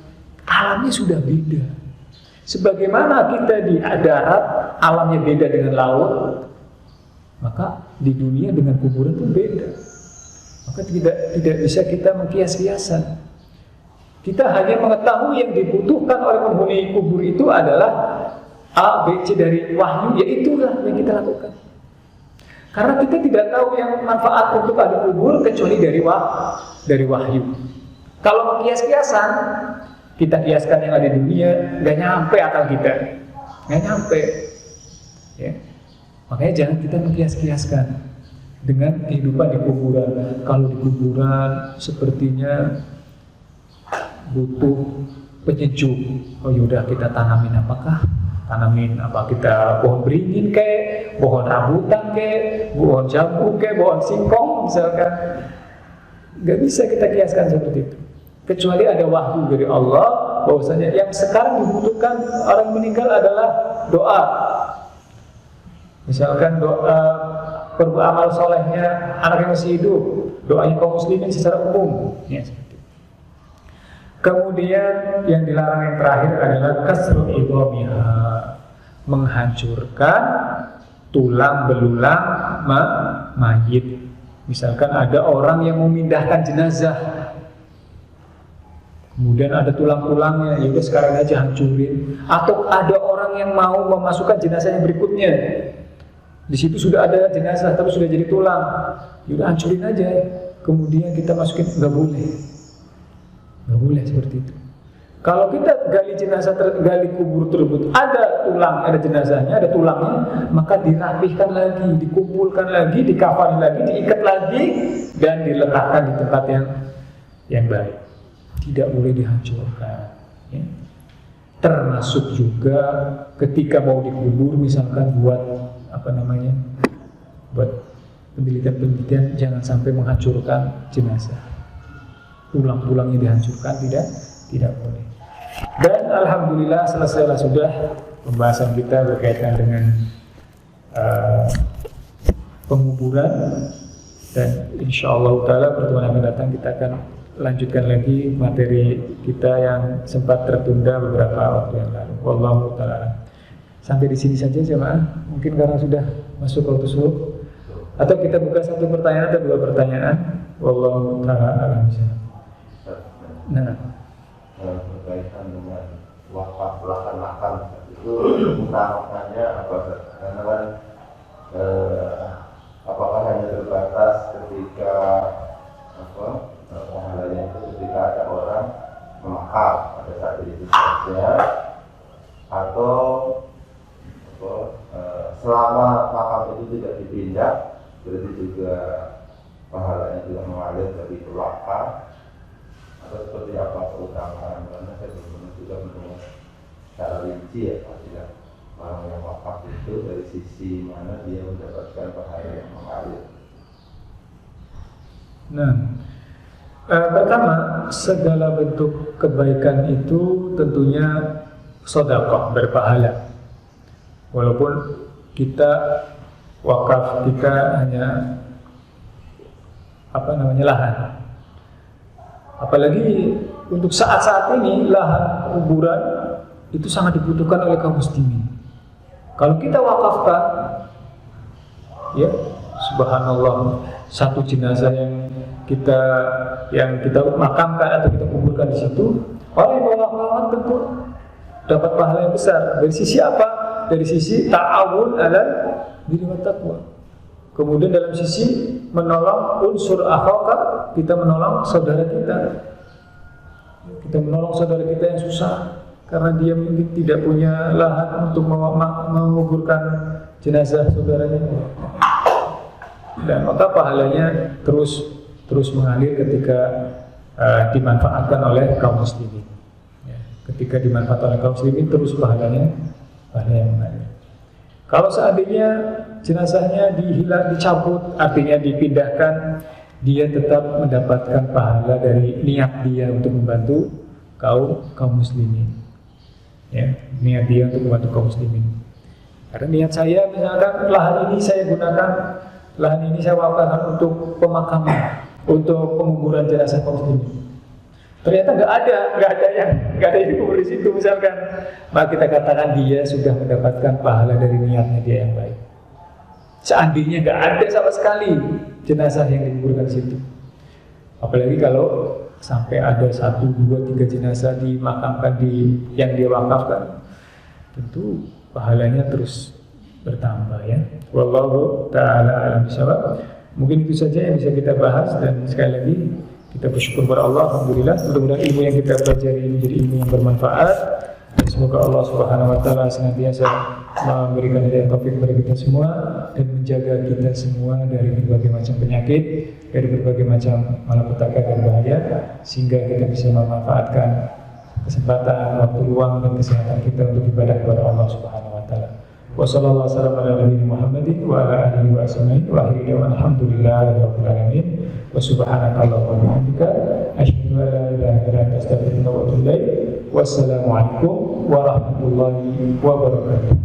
Alamnya sudah beda. Sebagaimana kita di darat alamnya beda dengan laut, maka di dunia dengan kuburan pun beda. Maka tidak bisa kita mengkias-kiasan. Kita hanya mengetahui yang dibutuhkan oleh penghuni kubur itu adalah A, B, C dari wahyu, ya itulah yang kita lakukan. Karena kita tidak tahu yang manfaat untuk ahli kubur kecuali dari wahyu. Kalau mengkias-kiasan, kita kiaskan yang ada di dunia, nggak nyampe akal kita, nggak nyampe. Ya. Makanya jangan kita mengkias-kiaskan dengan kehidupan di kuburan. Kalau di kuburan sepertinya butuh penyejuk. Oh yaudah kita tanamin apakah? Tanamin apa, kita pohon beringin kayak, pohon rambutan kayak, pohon jambu kayak, pohon singkong misalkan. Gak bisa kita kiaskan seperti itu. Kecuali ada wahyu dari Allah bahwasanya yang sekarang dibutuhkan orang meninggal adalah doa. Misalkan doa beramal solehnya anak yang masih hidup, doanya kaum muslimin secara umum. Ya, seperti itu. Kemudian yang dilarang yang terakhir adalah kasrul idhamiha, menghancurkan tulang belulang mayit. Misalkan ada orang yang memindahkan jenazah, kemudian ada tulang-tulangnya, ya udah sekarang aja hancurin. Atau ada orang yang mau memasukkan jenazah yang berikutnya, di situ sudah ada jenazah tapi sudah jadi tulang, ya udah hancurin aja. Kemudian kita masukin, nggak boleh seperti itu. Kalau kita gali jenazah, gali kubur tersebut, ada tulang, ada jenazahnya, ada tulangnya, maka dirapihkan lagi, dikumpulkan lagi, dikafani lagi, diikat lagi, dan diletakkan di tempat yang baik. Tidak boleh dihancurkan. Ya. Termasuk juga ketika mau dikubur, misalkan buat buat penelitian-penelitian, jangan sampai menghancurkan jenazah. Tulang-tulangnya dihancurkan, tidak boleh. Dan alhamdulillah selesailah sudah pembahasan kita berkaitan dengan penguburan, dan insyaallah taala pertemuan yang akan datang kita akan lanjutkan lagi materi kita yang sempat tertunda beberapa waktu yang lalu. Wallahu taala. Sampai di sini saja jemaah. Mungkin karena sudah masuk waktu subuh, atau kita buka satu pertanyaan atau dua pertanyaan. Wallahu taala alam. Nah, berkaitan dengan wakaf lahan makam itu utamakannya apa? Karena kan apakah hanya terbatas ketika pahalanya itu ketika ada orang memakam pada saat itu saja, atau selama makam itu tidak dipindah berarti juga pahalanya tidak mengalir dari wakaf, atau seperti apa keutamaan? Karena saya belum juga mendengar secara rinci ya pastilah orang yang wakaf itu dari sisi mana dia mendapatkan pahala yang mengalir. Nah, pertama, segala bentuk kebaikan itu tentunya sedekah berpahala. Walaupun kita wakaf, kita hanya lahan. Apalagi untuk saat-saat ini lahan kuburan itu sangat dibutuhkan oleh kaum muslimin. Kalau kita wakafkan, ya subhanallah, satu jenazah yang kita makamkan atau kita kuburkan di situ, orang yang mewakafkan tentu dapat pahala yang besar. Dari sisi apa? Dari sisi ta'awun alal birri wat taqwa. Kemudian dalam sisi menolong unsur akhaka, kita menolong saudara kita. Kita menolong saudara kita yang susah karena dia mungkin tidak punya lahan untuk menguburkan jenazah saudaranya. Dan maka pahalanya terus mengalir ketika dimanfaatkan oleh kaum muslimin. Ya, ketika dimanfaatkan oleh kaum muslimin terus pahalanya mengalir. Kalau seandainya jenazahnya dicabut, artinya dipindahkan dia tetap mendapatkan pahala dari niat dia untuk membantu kaum muslimin. Ya, niat dia untuk membantu kaum muslimin. Karena niat saya misalkan lahan ini saya gunakan, lahan ini saya wakafkan untuk pemakaman, untuk penguburan jenazah kaum muslimin. Ternyata nggak ada yang dikubur di situ misalkan, maka kita katakan dia sudah mendapatkan pahala dari niatnya dia yang baik. Seandainya nggak ada sama sekali jenazah yang dikuburkan di situ, apalagi kalau sampai ada 1, 2, 3 jenazah dimakamkan di yang dia wakafkan, tentu pahalanya terus bertambah ya. Wallahu ta'ala alam bisawab. Mungkin itu saja yang bisa kita bahas, dan sekali lagi kita bersyukur kepada Allah, alhamdulillah. Mudah-mudahan ilmu yang kita pelajari menjadi ilmu yang bermanfaat, dan semoga Allah Subhanahu wa taala senantiasa memberikan hidayah taufik kepada kita semua dan menjaga kita semua dari berbagai macam penyakit, dari berbagai macam malapetaka dan bahaya, sehingga kita bisa memanfaatkan kesempatan, waktu luang dan kesehatan kita untuk ibadah kepada Allah Subhanahu wa taala. Wassallallahu ala nabiyina Muhammadin wa ala alihi wa ashabihi wa akhiru alhamdulillahirabbil alamin. Wa subhanaka Allahumma wa bihamdika asyhadu an la ilaha illa anta astaghfiruka wa atubu ilaik. Wassalamu alaikum warahmatullahi wabarakatuh.